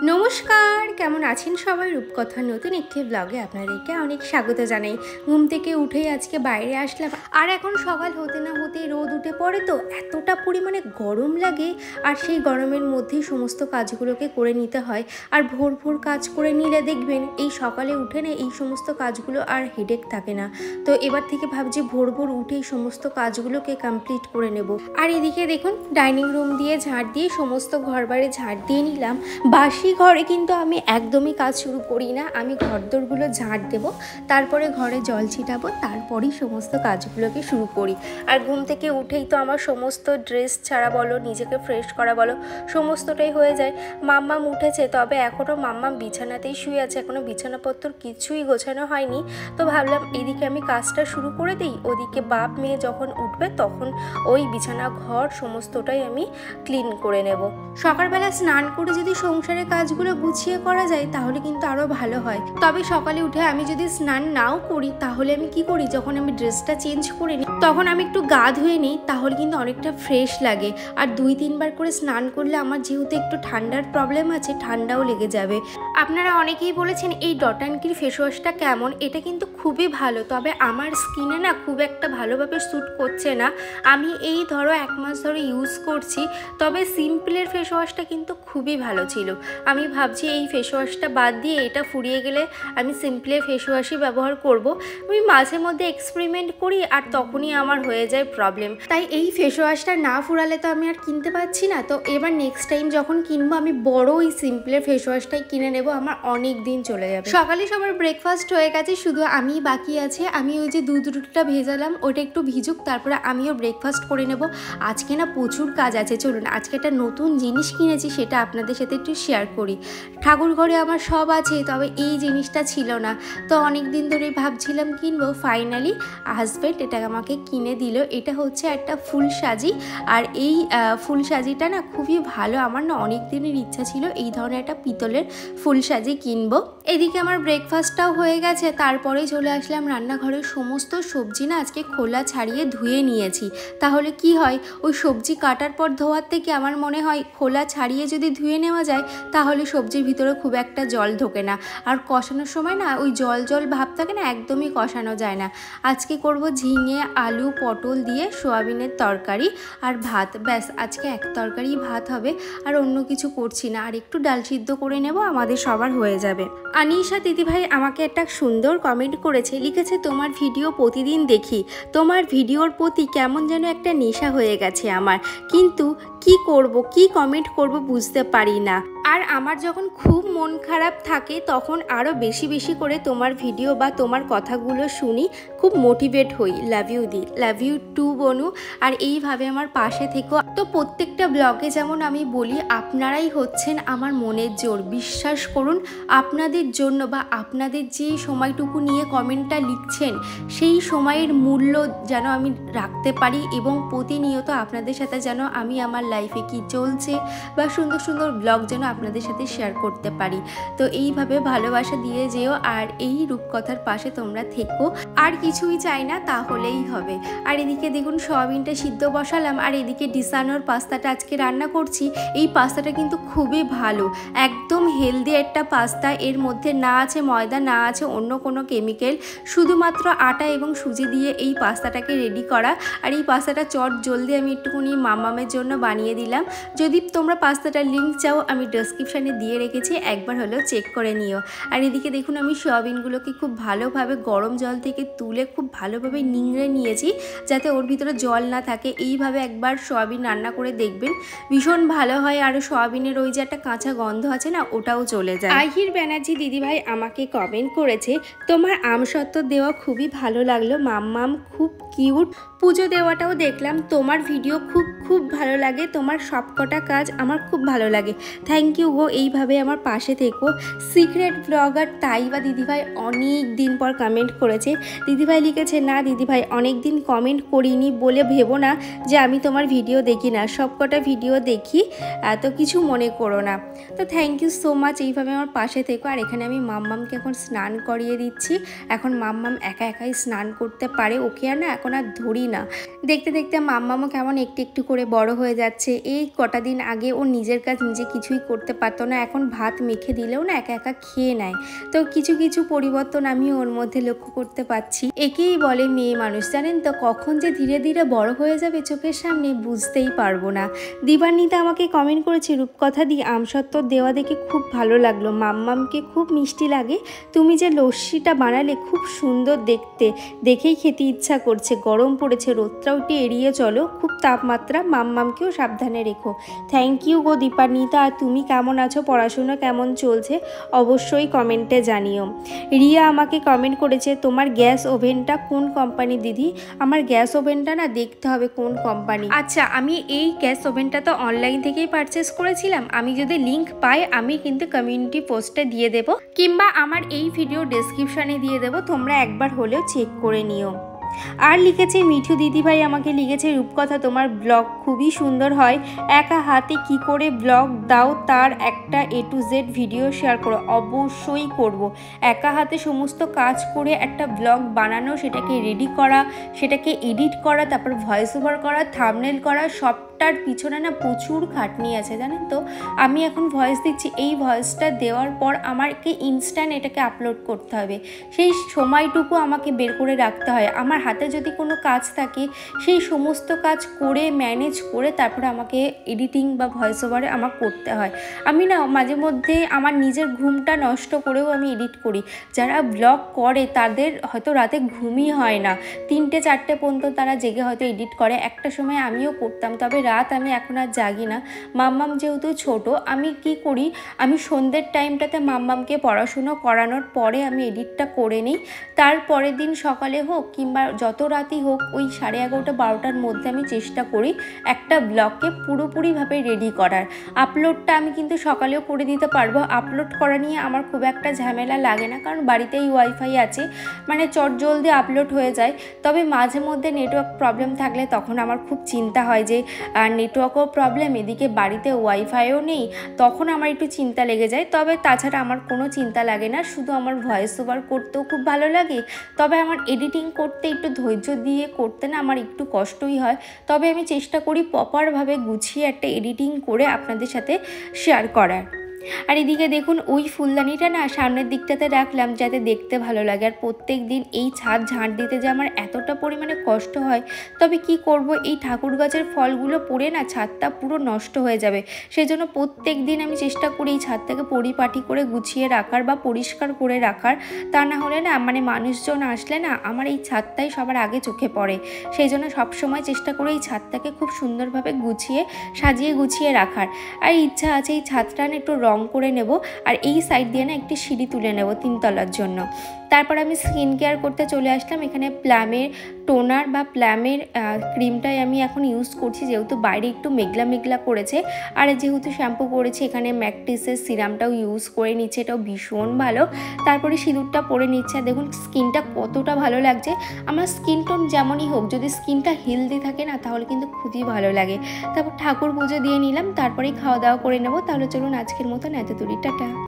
নমস্কার, কেমন আছেন সবাই? রূপকথার নতুন একটি ব্লগে আপনাদেরকে অনেক স্বাগত জানাই। ঘুম থেকে উঠেই আজকে বাইরে আসলাম, আর এখন সকাল হতে না হতেই রোদ উঠে পড়ে, তো এতটা পরিমাণে গরম লাগে। আর সেই গরমের মধ্যেই সমস্ত কাজগুলোকে করে নিতে হয়। আর ভোর ভোর কাজ করে নিলে দেখবেন এই সকালে উঠে না এই সমস্ত কাজগুলো আর হেডেক থাকে না। তো এবার থেকে ভাবছি ভোর ভোর উঠেই সমস্ত কাজগুলোকে কমপ্লিট করে নেব। আর এদিকে দেখুন ডাইনিং রুম দিয়ে ঝাড় দিয়ে সমস্ত ঘর বাড়ি ঝাড় দিয়ে নিলাম। বাসি ঘরে কিন্তু আমি একদমই কাজ শুরু করি না, আমি ঘরদোরগুলো ঝাড় দেব, তারপরে ঘরে জল ছিটাবো, তারপরেই সমস্ত কাজগুলোকে শুরু করি। আর ঘুম থেকে উঠেই তো আমার সমস্ত ড্রেস ছাড়া বলো, নিজেকে ফ্রেশ করা বলো, সমস্তটাই হয়ে যায়। মাম্মাম উঠেছে, তবে এখনও মাম্মাম বিছানাতেই শুয়ে আছে, এখনও বিছানাপত্র কিছুই গোছানো হয়নি। তো ভাবলাম এদিকে আমি কাজটা শুরু করে দিই, ওদিকে বাপ মেয়ে যখন উঠবে তখন ওই বিছানা ঘর সমস্তটাই আমি ক্লিন করে নেব। সকালবেলা স্নান করে যদি সংসারের কাজগুলো গুছিয়ে করা যায় তাহলে কিন্তু আরও ভালো হয়। তবে সকালে উঠে আমি যদি স্নান নাও করি তাহলে আমি কি করি, যখন আমি ড্রেসটা চেঞ্জ করে নিই তখন আমি একটু গা ধুয়ে নিই, তাহলে কিন্তু অনেকটা ফ্রেশ লাগে। আর 2-3 বার করে স্নান করলে আমার যেহেতু একটু ঠান্ডার প্রবলেম আছে, ঠান্ডাও লেগে যাবে। আপনারা অনেকেই বলেছেন এই ডট অ্যান্ড কির ফেস ওয়াশটা কেমন, এটা কিন্তু খুবই ভালো, তবে আমার স্কিনে না খুব একটা ভালোভাবে স্যুট করছে না। আমি এই ধরো 1 মাস ধরে ইউজ করছি, তবে সিম্পলের ফেস ওয়াশটা কিন্তু খুবই ভালো ছিল। আমি ভাবছি এই ফেস ওয়াশটা বাদ দিয়ে এটা ফুরিয়ে গেলে আমি সিম্পলের ফেস ওয়াশই ব্যবহার করব। আমি মাঝে মধ্যে এক্সপেরিমেন্ট করি আর তখনই আমার হয়ে যায় প্রবলেম, তাই এই ফেস ওয়াশটা না ফুরালে তো আমি আর কিনতে পারছি না। তো এবার নেক্সট টাইম যখন কিনবো আমি বড় এই সিম্পলের ফেস ওয়াশটাই কিনে নেব, আমার অনেক দিন চলে যাবে। সকালে সবার ব্রেকফাস্ট হয়ে গেছে, শুধু আমি বাকি আছে। আমি ওই যে দুধ রুটিটা ভেজালাম, ওটা একটু ভিজুক, তারপরে আমিও ব্রেকফাস্ট করে নেব। আজকে না প্রচুর কাজ আছে, চলুন আজকে একটা নতুন জিনিস কিনেছি সেটা আপনাদের সাথে একটু শেয়ার করি। ঠাকুর ঘরে আমার সব আছে, তবে এই জিনিসটা ছিল না, তো অনেক দিন ধরেই ভাবছিলাম কিনবো। ফাইনালি হাজব্যান্ড এটা আমাকে কিনে দিল। এটা হচ্ছে একটা ফুল সাজি, আর এই ফুল সাজিটা না খুবই ভালো। আমার না অনেক দিনের ইচ্ছা ছিল এই ধরনের একটা পিতলের ফুল সাজি কিনবো। এদিকে আমার ব্রেকফাস্টটাও হয়ে গেছে, তারপরে চলে আসলাম রান্নাঘরের সমস্ত সবজি না আজকে খোলা ছাড়িয়ে ধুয়ে নিয়েছি। তাহলে কি হয়, ওই সবজি কাটার পর ধোয়ার থেকে আমার মনে হয় খোলা ছাড়িয়ে যদি ধুয়ে নেওয়া যায় তাহলে সবজির ভিতরে খুব একটা জল ঢোকে না, আর কষানোর সময় না ওই জল জল ভাব থাকে না, একদমই কষানো যায় না। আজকে করব ঝিঙে আলু পটল দিয়ে সোয়াবিনের তরকারি আর ভাত, ব্যাস আজকে এক তরকারি ভাত হবে, আর অন্য কিছু করছি না। আর একটু ডাল সিদ্ধ করে নেব, আমাদের সবার হয়ে যাবে। আনিশা দিদিভাই আমাকে একটা সুন্দর কমেন্ট করেছে, লিখেছে তোমার ভিডিও প্রতিদিন দেখি, তোমার ভিডিওর প্রতি কেমন যেন একটা নেশা হয়ে গেছে আমার, কিন্তু কি করব, কি কমেন্ট করব বুঝতে পারি না। আর আমার যখন খুব মন খারাপ থাকে তখন আরও বেশি বেশি করে তোমার ভিডিও বা তোমার কথাগুলো শুনি, খুব মোটিভেট হই। লাভ ইউ দি, লাভ ইউ টু বনু। আর এইভাবে আমার পাশে থেকো। তো প্রত্যেকটা ব্লগে যেমন আমি বলি, আপনারাই হচ্ছেন আমার মনের জোর। বিশ্বাস করুন, আপনাদের জন্য বা আপনাদের যে সময়টুকু নিয়ে কমেন্টটা লিখছেন সেই সময়ের মূল্য যেন আমি রাখতে পারি, এবং প্রতিনিয়ত আপনাদের সাথে যেন আমি আমার লাইফে কি চলছে বা সুন্দর সুন্দর ব্লগ যেন আপনাদের সাথে শেয়ার করতে পারি। তো এইভাবে ভালোবাসা দিয়ে যেও, আর এই রূপকথার পাশে তোমরা থেকো। আর কিছুই চাই না, তাহলেই হবে। আর এদিকে দেখুন সয়াবিনটা সিদ্ধ বসালাম, আর এদিকে ডিসানোর পাস্তাটা আজকে রান্না করছি। এই পাস্তাটা কিন্তু খুবই ভালো, একদম হেলদি একটা পাস্তা। এর মধ্যে না আছে ময়দা, না আছে অন্য কোনো কেমিক্যাল, শুধুমাত্র আটা এবং সুজি দিয়ে এই পাস্তাটাকে রেডি করা। আর এই পাস্তাটা চট জলদি আমি একটুখানি মামামের জন্য বানিয়ে দিলাম। যদি তোমরা পাস্তাটার লিঙ্ক চাও আমি ডেসক্রিপশানে দিয়ে রেখেছি, একবার হলেও চেক করে নিও। আর এদিকে দেখুন আমি সয়াবিনগুলোকে খুব ভালোভাবে গরম জল থেকে তুলে খুব ভালোভাবে নিংড়ে নিয়েছি, যাতে ওর ভিতরে জল না থাকে। এইভাবে একবার সয়াবিন রান্না করে দেখবেন, ভীষণ ভালো হয়। আর সয়াবিনের ওই যে একটা কাঁচা গন্ধ আছে না, ওটাও চলে যায়। আহির ব্যানার্জি দিদিভাই আমাকে কমেন্ট করেছে, তোমার আমসত্ত্ব দেওয়া খুবই ভালো লাগলো মাম্মাম, খুব কিউট। পুজো দেওয়াটাও দেখলাম, তোমার ভিডিও খুব খুব ভালো লাগে, তোমার সবকটা কাজ আমার খুব ভালো লাগে। থ্যাংক ইউ গো, এইভাবে আমার পাশে থেকো। সিক্রেট ব্লগার তাইবা দিদিভাই অনেক দিন পর কমেন্ট করেছে। দিদিভাই লিখেছে, না দিদিভাই অনেক দিন কমেন্ট করিনি বলে ভেবো না যে আমি তোমার ভিডিও দেখি না, সবকটা ভিডিও দেখি, এত কিছু মনে করো না। তো থ্যাংক ইউ সো মাচ, এইভাবে আমার পাশে থেকো। আর এখানে আমি মাম্মামকে এখন স্নান করিয়ে দিচ্ছি। এখন মাম্মাম একা একাই স্নান করতে পারে, ওকে আর না এখন আর ধরি না। দেখতে দেখতে মাম্মামও কেমন একটু একটু করে বড় হয়ে যাচ্ছে। এই কটা দিন আগে ও নিজের কাজ নিজে কিছুই করতে পারতো না, এখন ভাত মেখে দিলেও না একা একা খেয়ে নেয়। তো কিছু কিছু পরিবর্তন আমি ওর মধ্যে লক্ষ্য করতে পারছি। একেই বলে মেয়ে মানুষ, জানেন তো, কখন যে ধীরে ধীরে বড় হয়ে যাবে চোখের সামনে বুঝতেই পারবো না। দিবান্বিতা আমাকে কমেন্ট করেছে, রূপকথা দি আমসত্ত্ব দেওয়া দেখে খুব ভালো লাগলো, মাম্মামকে খুব মিষ্টি লাগে, তুমি যে লস্যিটা বানালে খুব সুন্দর দেখতে, দেখেই খেতে ইচ্ছা করছে, গরম পড়েছে, রোদটাও একটু এড়িয়ে চলো, খুব তাপমাত্রা, মাম্মামকেও সাবধানে রেখো। থ্যাংক ইউ গো দীপান্বিতা। আর তুমি কেমন আছো, পড়াশোনা কেমন চলছে অবশ্যই কমেন্টে জানিও। রিয়া আমাকে কমেন্ট করেছে, তোমার গ্যাস ওভেনটা কোন কোম্পানি দিদি? আমার গ্যাস ওভেনটা না দেখতে হবে কোন কোম্পানি। আচ্ছা, আমি এই গ্যাস ওভেনটা তো অনলাইন থেকেই পারচেস করেছিলাম, আমি যদি লিংক পাই আমি কিন্তু কমিউনিটি পোস্টে দিয়ে দেবো, কিংবা আমার এই ভিডিও ডেসক্রিপশানে দিয়ে দেবো, তোমরা একবার হলেও চেক করে নিও। আর লিখেছে মিঠু দিদিভাই আমাকে লিখেছে, রূপকথা তোমার ব্লগ খুবই সুন্দর হয়, একা হাতে কি করে ব্লগ দাও তার একটা A to Z video share করো। অবশ্যই করব। একা হাতে সমস্ত কাজ করে একটা ব্লগ বানানো, সেটাকে রেডি করা, সেটাকে এডিট করা, তারপর ভয়েস ওভার করা, থাম্বনেল করা, সবটার পিছনে না প্রচুর খাটনি আছে, জানেন তো। আমি এখন ভয়েস দিচ্ছি, এই ভয়েসটা দেওয়ার পর আমাকে ইনস্ট্যান্ট এটাকে আপলোড করতে হবে, সেই সময়টুকু আমাকে বের করে রাখতে হয়। আমার হাতে যদি কোনো কাজ থাকে সেই সমস্ত কাজ করে ম্যানেজ করে তারপরে আমাকে এডিটিং বা ভয়েস ওভারে আমার করতে হয়। আমি না মাঝে মধ্যে আমার নিজের ঘুমটা নষ্ট করেও আমি এডিট করি। যারা ব্লগ করে তাদের হয়তো রাতে ঘুমই হয় না, 3টে 4টে পর্যন্ত তারা জেগে হয়তো এডিট করে। একটা সময় আমিও করতাম, তবে রাত আমি এখন আর জাগি না। মাম্মাম যেহেতু ছোট, আমি কি করি, আমি সন্ধ্যের টাইমটাতে মাম্মামকে পড়াশুনো করানোর পরে আমি এডিটটা করে নিই। তারপরের দিন সকালে হোক কিংবা যত রাতই হোক, ওই 11:30 12টার মধ্যে আমি চেষ্টা করি একটা ব্লগকে পুরোপুরিভাবে রেডি করার। আপলোডটা আমি কিন্তু সকালেও করে দিতে পারবো, আপলোড করা নিয়ে আমার খুব একটা ঝামেলা লাগে না, কারণ বাড়িতেই ওয়াইফাই আছে, মানে চটজলদি আপলোড হয়ে যায়। তবে মাঝে মধ্যে নেটওয়ার্ক প্রবলেম থাকলে তখন আমার খুব চিন্তা হয় যে নেটওয়ার্কও প্রবলেম, এদিকে বাড়িতে ওয়াইফাইও নেই, তখন আমার একটু চিন্তা লেগে যায়। তবে তাছাড়া আমার কোনো চিন্তা লাগে না, শুধু আমার ভয়েস ওভার করতেও খুব ভালো লাগে। তবে আমার এডিটিং করতে একটু ধৈর্য দিয়ে করতে না আমার একটু কষ্টই হয়, তবে আমি চেষ্টা করি প্রপারভাবে গুছিয়ে একটা এডিটিং করে আপনাদের সাথে শেয়ার করার। আর এদিকে দেখুন, ওই ফুলদানিটা না সামনের দিকটাতে রাখলাম যাতে দেখতে ভালো লাগে। আর প্রত্যেক দিন এই ছাদ ঝাঁট দিতে যে আমার এতটা পরিমাণে কষ্ট হয়, তবে কি করব, এই ঠাকুর গাছের ফলগুলো পড়ে না ছাদটা পুরো নষ্ট হয়ে যাবে। সেই জন্য প্রত্যেক দিন আমি চেষ্টা করি এই ছাদটাকে পরিপাটি করে গুছিয়ে রাখার বা পরিষ্কার করে রাখার। তা না হলে না মানে মানুষজন আসলে না আমার এই ছাদটাই সবার আগে চোখে পড়ে। সেই জন্য সবসময় চেষ্টা করি এই ছাদটাকে খুব সুন্দরভাবে গুছিয়ে সাজিয়ে গুছিয়ে রাখার। আর ইচ্ছা আছে এই ছাদটা না একটু রং করে নেব, আর এই সাইড দিয়ে না একটি সিঁড়ি তুলে নেব 3 তলার জন্য। তারপর আমি স্কিন কেয়ার করতে চলে আসলাম। এখানে প্লামের টোনার বা প্লামের ক্রিমটাই আমি এখন ইউজ করছি, যেহেতু বাইরে একটু মেঘলা মেঘলা করেছে। আর যেহেতু শ্যাম্পু করেছি, এখানে ম্যাকটিসের সিরামটাও ইউজ করে নিচ্ছে, এটাও ভীষণ ভালো। তারপরে সিঁদুরটা পরে নিচ্ছে, আর দেখুন স্কিনটা কতটা ভালো লাগছে। আমার স্কিন টোন যেমনই হোক, যদি স্কিনটা হেলদি থাকে না তাহলে কিন্তু খুবই ভালো লাগে। তারপর ঠাকুর পুজো দিয়ে নিলাম, তারপরেই খাওয়া দাওয়া করে নেব। তাহলে চলুন আজকের মতন এত দূরই, টাটা।